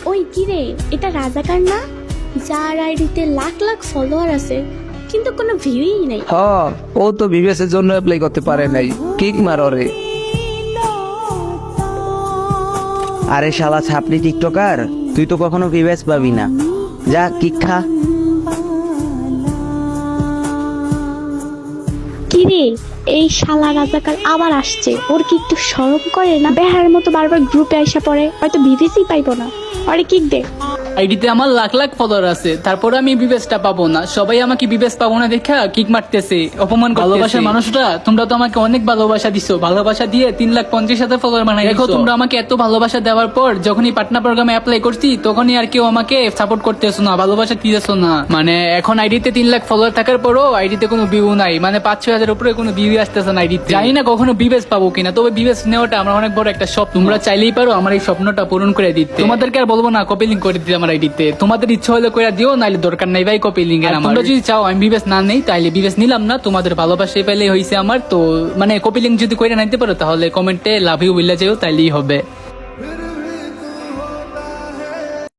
ওই কিরে, এটা রাজাকার না? যার আইডিতে লাখ লাখ ফলোয়ার আছে কিন্তু কোনো ভিউই নেই। হ, ও তো বিবিএস এর জন্য অ্যাপ্লাই করতে পারে নাই, কিক মার ওরে। আরে শালা ছাপড়ি টিকটকার, তুই তো কখনো ভিউয়ার্স পাবি না, যা কিক খা। কিরে, এই শালা রাজাকার আবার আসছে, ওর কি একটু শরম করে না? বেহার মতো বারবার গ্রুপে আইসা পড়ে, হয়তো বিবিসি পাইবো না। আরে কিক দে। আইডিতে আমার লাখ লাখ ফলোয়ার আছে, তারপরে আমি বিবেসটা পাবো না। সবাই আমাকে বিবেস পাবো না দেখা কিক মারতেছে, অপমান করতেছে। ভালোবাসার মানুষরা, তোমরা তো আমাকে অনেক ভালোবাসা দিছো, ভালোবাসা দিয়ে 3,50,000 ফলোয়ার বানাই দেখো। তোমরা আমাকে এত ভালোবাসা দেওয়ার পর যখনই পার্টনার প্রোগ্রামে অ্যাপ্লাই করছি, তখনই আর কেউ আমাকে সাপোর্ট করতেছো না, ভালোবাসা দিতেছো না। মানে এখন আইডিতে 3 লাখ ফলোয়ার থাকার পরও আইডিতে কোনো ভিউ নাই, মানে 5-6 হাজার উপরে কোনো ভিউ আসতেছে না আইডিতে। জানি না কখনো বিবেস পাবো কিনা, তবে বিবেস নেওয়াটা আমার অনেক বড় একটা স্বপ্ন। তোমরা চাইলেই পারো আমার এই স্বপ্নটা পূরণ করে দিতে। তোমাদেরকে আর বলবো না কপি লিঙ্ক করে দিতে আমার আইডিতে, তোমাদের ইচ্ছা হলে করে দিও, নাইলে দরকার নাই ভাই কপি লিঙ্ক এর। তোমরা যদি চাও আমি বিবেস না নেই, তাইলে বিবেস নিলাম না, তোমাদের ভালোবাসা পেলে হইছে আমার। তো মানে কপি লিঙ্ক যদি করে নিতে পারো তাহলে কমেন্টে লাভ ইউ বলে যাও, তাইলেই হবে।